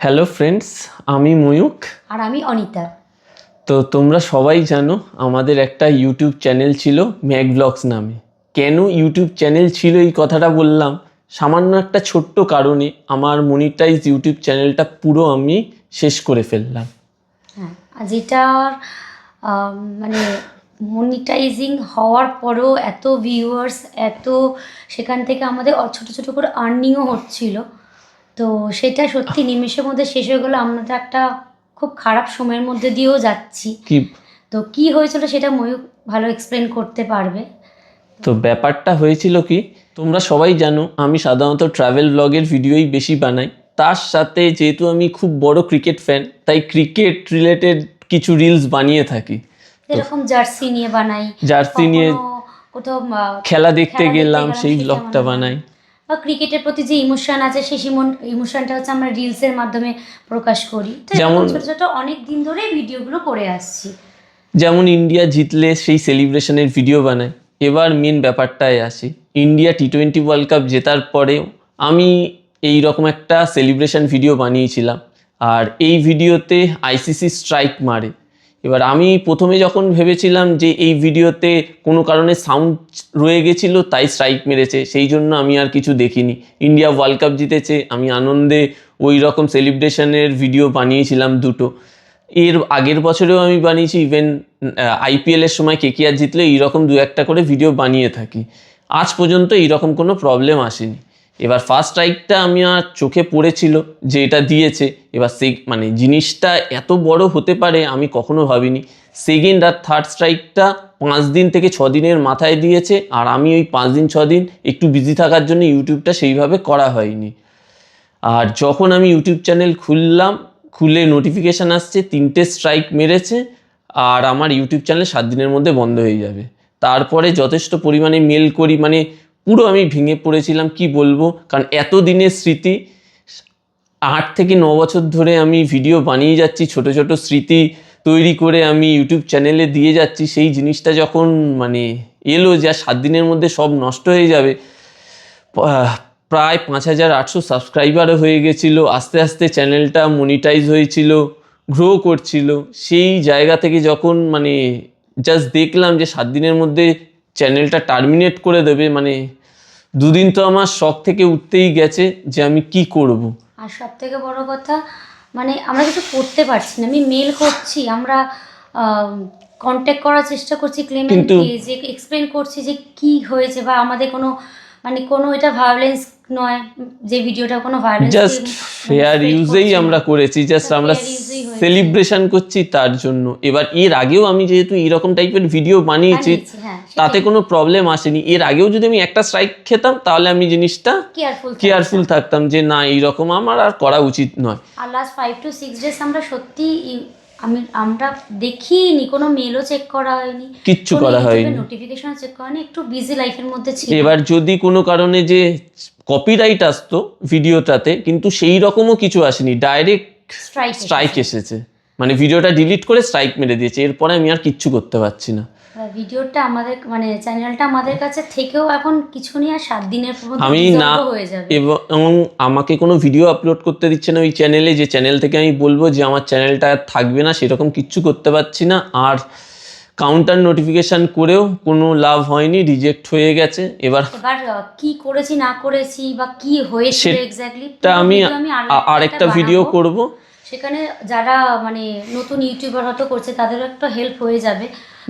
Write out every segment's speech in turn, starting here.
Hello friends, আমি ময়ূক আর আমি অনিতা। তো তোমরা সবাই জানো আমাদের একটা ইউটিউব চ্যানেল ছিল ম্যাক ব্লগস নামে। কেন ইউটিউব চ্যানেল ছিল এই কথাটা বললাম, সামান্য একটা ছোট্ট কারণে আমার মনিটাইজ ইউটিউব চ্যানেলটা পুরো আমি শেষ করে ফেললাম। হ্যাঁ, যেটার মানে মনিটাইজিং হওয়ার পরেও এত ভিউয়ার্স, এত সেখান থেকে আমাদের ছোটো ছোটো করে আর্নিংও হচ্ছিল। তো সেটা সত্যি নিমেষের মধ্যে শেষ হয়ে গেলো। আমরা একটা খুব খারাপ সময়ের মধ্যে দিয়েও যাচ্ছি। কি তো কি হয়েছিল সেটা ময়ূক ভালো এক্সপ্লেন করতে পারবে। তো ব্যাপারটা হয়েছিল কি, তোমরা সবাই জানো আমি সাধারণত ট্রাভেল ব্লগের ভিডিওই বেশি বানাই। তার সাথে যেহেতু আমি খুব বড় ক্রিকেট ফ্যান, তাই ক্রিকেট রিলেটেড কিছু রিলস বানিয়ে থাকি। এরকম জার্সি নিয়ে বানাই, জার্সি নিয়ে কোথাও খেলা দেখতে গেলাম সেই ব্লগটা বানাই, বা ক্রিকেটের প্রতি যে ইমোশন আছে সেই ইমোশনটা হচ্ছে আমরা রিলসের মাধ্যমে প্রকাশ করি। যেমন ছোটো ছোটো অনেক দিন ধরে ভিডিওগুলো করে আসছি। যেমন ইন্ডিয়া জিতলে সেই সেলিব্রেশনের ভিডিও বানাই। এবার মেন ব্যাপারটায় আসি, ইন্ডিয়া টি20 ওয়ার্ল্ড কাপ জেতার পরেও আমি এই রকম একটা সেলিব্রেশন ভিডিও বানিয়েছিলাম, আর এই ভিডিওতে আইসিসি স্ট্রাইক মারে। এবার আমি প্রথমে যখন ভেবেছিলাম যে এই ভিডিওতে কোনো কারণে সাউন্ড রয়ে গেছিলো তাই স্ট্রাইক মেরেছে, সেই জন্য আমি আর কিছু দেখিনি। ইন্ডিয়া ওয়ার্ল্ড কাপ জিতেছে, আমি আনন্দে ওই রকম সেলিব্রেশনের ভিডিও বানিয়েছিলাম দুটো। এর আগের বছরেও আমি বানিয়েছি, ইভেন আইপিএলের সময় কেকেআর জিতলে এইরকম দু একটা করে ভিডিও বানিয়ে থাকি। আজ পর্যন্ত এইরকম কোনো প্রবলেম আসেনি। এবার ফার্স্ট স্ট্রাইকটা আমি আর চোখে পড়েছিল যে এটা দিয়েছে, এবার মানে জিনিসটা এত বড় হতে পারে আমি কখনো ভাবিনি। সেকেন্ড আর থার্ড স্ট্রাইকটা 5 দিন থেকে 6 দিনের মাথায় দিয়েছে, আর আমি ওই 5 দিন 6 দিন একটু বিজি থাকার জন্য ইউটিউবটা সেইভাবে করা হয়নি। আর যখন আমি ইউটিউব চ্যানেল খুলে নোটিফিকেশান আসছে 3টে স্ট্রাইক মেরেছে আর আমার ইউটিউব চ্যানেল 7 দিনের মধ্যে বন্ধ হয়ে যাবে। তারপরে যথেষ্ট পরিমাণে মেল করি, মানে পুরো আমি ভেঙে পড়েছিলাম, কি বলবো। কারণ এত দিনের স্মৃতি, 8 থেকে 9 বছর ধরে আমি ভিডিও বানিয়ে যাচ্ছি, ছোট ছোট স্মৃতি তৈরি করে আমি ইউটিউব চ্যানেলে দিয়ে যাচ্ছি, সেই জিনিসটা যখন মানে এলো যে 7 দিনের মধ্যে সব নষ্ট হয়ে যাবে। প্রায় 5800 সাবস্ক্রাইবারও হয়ে গেছিলো, আস্তে আস্তে চ্যানেলটা মনিটাইজ হয়েছিল, গ্রো করছিল। সেই জায়গা থেকে যখন মানে জাস্ট দেখলাম যে 7 দিনের মধ্যে চ্যানেলটা টার্মিনেট করে দেবে, মানে দুদিন তো আমার শখ থেকে উঠতেই গেছে যে আমি কি করব। আর সব থেকে বড় কথা, মানে আমরা কিছু করতে পারছি না। আমি মেল করছি, আমরা কন্ট্যাক্ট করার চেষ্টা করছি ক্লেমেন্টকে, যে এক্সপ্লেন করছি যে কি হয়েছে, বা আমাদের কোনো মানে কোনো এটা ভায়োলেন্স নয়, যে ভিডিওটা কোনো ভায়োলেন্স, জাস্ট ফেয়ার ইউজেই আমরা করেছি, জাস্ট আমরা সেলিব্রেশন করছি তার জন্য। এবার এর আগেও আমি যেহেতু এইরকম টাইপের ভিডিও বানিয়েছি, তাতে কোনো প্রবলেম আসেনি। এর আগেও যদি আমি একটা স্ট্রাইক খেতাম তাহলে আমি জিনিসটা কেয়ারফুল থাকতাম যে না, এইরকম আমার আর করা উচিত নয়। আর লাস্ট 5 to 6 ডেজ আমরা সত্যি আমরা দেখিনি, কোনো মেলও চেক করা হয়নি, কিচ্ছু করা হয়নি, নোটিফিকেশন চেক করা হয়নি, একটু বিজি লাইফের মধ্যে ছিল। এবার যদি কোনো কারণে যে কপিরাইট আসতো ভিডিওটাতে, কিন্তু সেই রকমও কিছু আসেনি, ডাইরেক্ট স্ট্রাইক এসেছে, মানে ভিডিওটা ডিলিট করে স্ট্রাইক মেরে দিয়েছে। এরপরে আমি আর কিচ্ছু করতে পারছি না। ভিডিওটা আমাদের মানে চ্যানেলটা আমাদের কাছে থেকেও এখন কিছু নিয়ে 7 দিনের মধ্যে আমি না, এবং আমাকে কোনো ভিডিও আপলোড করতে দিচ্ছে না ওই চ্যানেলে, যে চ্যানেল থেকে আমি বলবো যে আমার চ্যানেলটা থাকবে না, সেরকম কিচ্ছু করতে পারছি না। আর কাউন্টার নোটিফিকেশান করেও কোনো লাভ হয়নি, রিজেক্ট হয়ে গেছে। এবার কি করেছি না করেছি বা কি হয়েছে এক্স্যাক্টলি আমি আরেকটা ভিডিও করব, সেখানে যারা মানে নতুন ইউটিউবার হয়তো করছে তাদেরও একটা হেল্প হয়ে যাবে।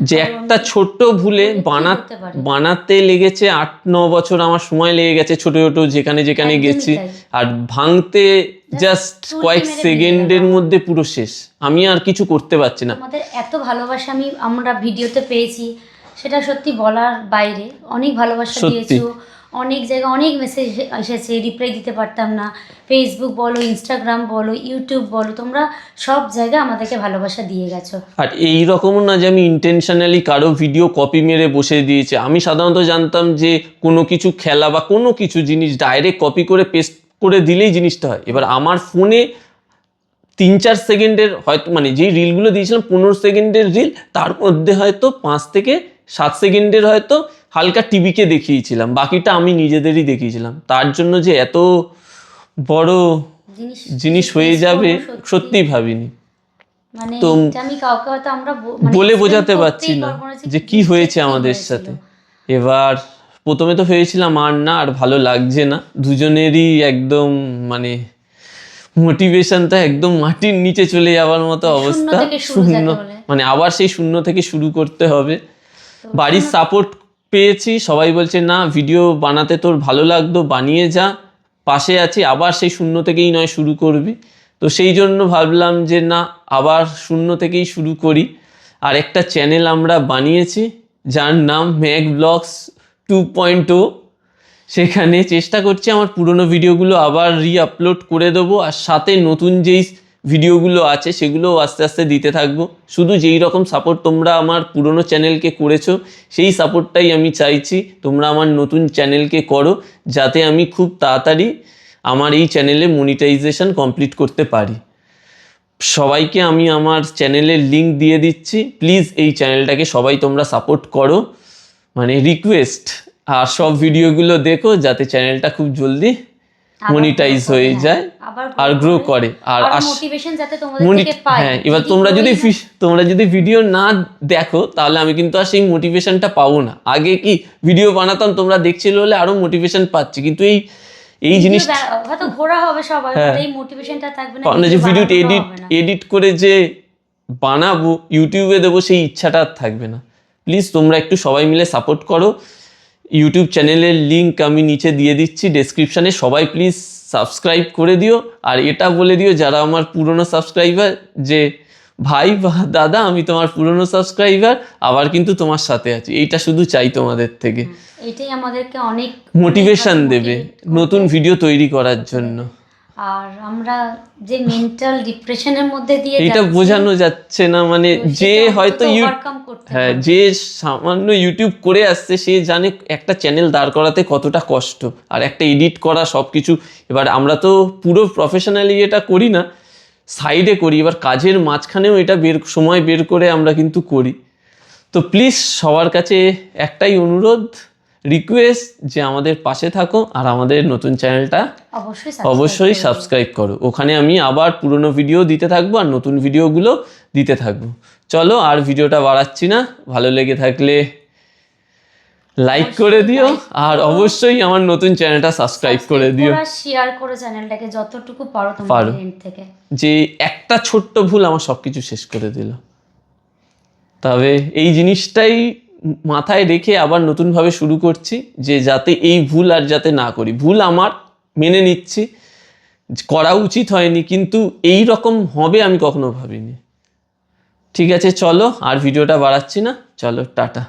যে একটা ছোট্ট ভুলে বানাতে লেগেছে 8-9 বছর আমার সময় লেগে গেছে, ছোট ছোট যেখানে যেখানে গেছি, আর ভাঙতে জাস্ট কয়েক সেকেন্ডের মধ্যে পুরো শেষ। আমি আর কিছু করতে পারছি না। আমাদের এত ভালোবাসা আমরা ভিডিওতে পেয়েছি, সেটা সত্যি বলার বাইরে। অনেক ভালোবাসা দিয়েছো, অনেক জায়গায় অনেক মেসেজ এসেছে, রিপ্লাই দিতে পারতাম না। ফেসবুক বলো, ইনস্টাগ্রাম বলো, ইউটিউব বলো, তোমরা সব জায়গায় আমাদেরকে ভালোবাসা দিয়ে গেছো। আর এই রকমও না যে আমি ইন্টেনশনালি কারো ভিডিও কপি মেরে বসে দিয়েছি। আমি সাধারণত জানতাম যে কোনো কিছু খেলা বা কোনো কিছু জিনিস ডাইরেক্ট কপি করে পেস্ট করে দিলেই জিনিসটা হয়। এবার আমার ফোনে 3-4 সেকেন্ডের হয়তো, মানে যেই রিলগুলো দিয়েছিলাম 15 সেকেন্ডের রিল, তার মধ্যে হয়তো 5 থেকে 7 সেকেন্ডের হয়তো হালকা টিভিকে দেখিয়েছিলাম, বাকিটা আমি নিজেদেরই দেখিয়েছিলাম। তার জন্য যে এত বড় জিনিস হয়ে face যাবে করবো সত্যিই ভাবিনি। মানে তো এটা আমি কাউকে হয়তো আমরা বলে explain বোঝাতে করতেই পারছি না পারবো যে কি জিনিসটা হয়েছে কি আমাদের হয়েছিল। সাথে। এবার প্রথমে তো ভেবেছিলাম আর না, আর ভালো লাগছে না, দুজনেরই একদম মানে মোটিভেশনটা একদম মাটির নিচে চলে যাওয়ার মতো শূন্য অবস্থা। থেকে শুরু শূন্য, যাকে বলে। মানে আবার সেই শূন্য থেকে শুরু করতে হবে। তো বাড়ির সাপোর্ট পেয়েছি, সবাই বলছে না ভিডিও বানাতে তোর ভালো লাগতো, বানিয়ে যা, পাশে আছি, আবার সেই শূন্য থেকেই নয় শুরু করবি। তো সেই জন্য ভাবলাম যে না, আবার শূন্য থেকেই শুরু করি। আর একটা চ্যানেল আমরা বানিয়েছি যার নাম ম্যাক ব্লগস 2.0। সেখানে চেষ্টা করছি আমার পুরনো ভিডিওগুলো আবার আপলোড করে দেবো, আর সাথে নতুন যেই ভিডিওগুলো আছে সেগুলোও আস্তে আস্তে দিতে থাকবো। শুধু যেই রকম সাপোর্ট তোমরা আমার পুরনো চ্যানেলকে করেছো সেই সাপোর্টটাই আমি চাইছি তোমরা আমার নতুন চ্যানেলকে করো, যাতে আমি খুব তাড়াতাড়ি আমার এই চ্যানেলে মনিটাইজেশন কমপ্লিট করতে পারি। সবাইকে আমি আমার চ্যানেলের লিঙ্ক দিয়ে দিচ্ছি, প্লিজ এই চ্যানেলটাকে সবাই তোমরা সাপোর্ট করো, মানে রিকোয়েস্ট। আর সব ভিডিওগুলো দেখো যাতে চ্যানেলটা খুব জলদি মনিটাইজ হয়ে যায় আর গ্রো করে। আর মোটিভেশন যাতে তোমাদের থেকে পাই। হ্যাঁ, এবার তোমরা যদি ভিডিও না দেখো তাহলে আমি কিন্তু আর সেই মোটিভেশনটা পাবো না। আগে কি ভিডিও বানাতাম, তোমরা দেখছিলে বলে আরো মোটিভেশন পাচ্ছি, কিন্তু এই জিনিস হয়তো ঘোরা হবে সবাই, এই মোটিভেশনটা থাকবে না, যে ভিডিওটা এডিট করে যে বানাবো ইউটিউবে দেবো সেই ইচ্ছাটা আর থাকবে না। প্লিজ তোমরা একটু সবাই মিলে সাপোর্ট করো। ইউটিউব চ্যানেলের লিঙ্ক আমি নিচে দিয়ে দিচ্ছি ডেসক্রিপশানে, সবাই প্লিজ সাবস্ক্রাইব করে দিও। আর এটা বলে দিও যারা আমার পুরনো সাবস্ক্রাইবার, যে ভাই বা দাদা আমি তোমার পুরনো সাবস্ক্রাইবার, আবার কিন্তু তোমার সাথে আছি, এইটা শুধু চাই তোমাদের থেকে। এটাই আমাদেরকে অনেক মোটিভেশন দেবে নতুন ভিডিও তৈরি করার জন্য। আর আমরা যে মেন্টাল ডিপ্রেশনের মধ্যে দিয়ে এটা বোঝানো যাচ্ছে না, মানে যে হয়তো হ্যাঁ, যে সামান্য ইউটিউব করে আসছে সে জানে একটা চ্যানেল দাঁড় করাতে কতটা কষ্ট, আর একটা এডিট করা সব কিছু। এবার আমরা তো পুরো প্রফেশনালি এটা করি না, সাইডে করি, এবার কাজের মাঝখানেও এটা সময় বের করে আমরা কিন্তু করি। তো প্লিজ সবার কাছে একটাই অনুরোধ, রিকোয়েস্ট, যে আমাদের পাশে থাকো আর আমাদের নতুন চ্যানেলটা অবশ্যই সাবস্ক্রাইব করো। ওখানে আমি আবার পুরনো ভিডিও দিতে থাকবো আর নতুন ভিডিওগুলো দিতে থাকবো। চলো আর ভিডিওটা বাড়াচ্ছি না, ভালো লেগে থাকলে লাইক করে দিও, আর অবশ্যই আমার নতুন চ্যানেলটা সাবস্ক্রাইব করে দিও, শেয়ার করো চ্যানেলটাকে যতটুকু পারো তোমাদের এন্ড থেকে। যে একটা ছোট্ট ভুল আমার সবকিছু শেষ করে দিল। তবে এই জিনিসটাই মাথায় রেখে আবার নতুনভাবে শুরু করছি, যে যাতে এই ভুল আর যাতে না করি। ভুল আমার মেনে নিচ্ছি, করা উচিত হয়নি, কিন্তু এই রকম হবে আমি কখনো ভাবিনি। ঠিক আছে, চলো আর ভিডিওটা বাড়াচ্ছি না, চলো টাটা।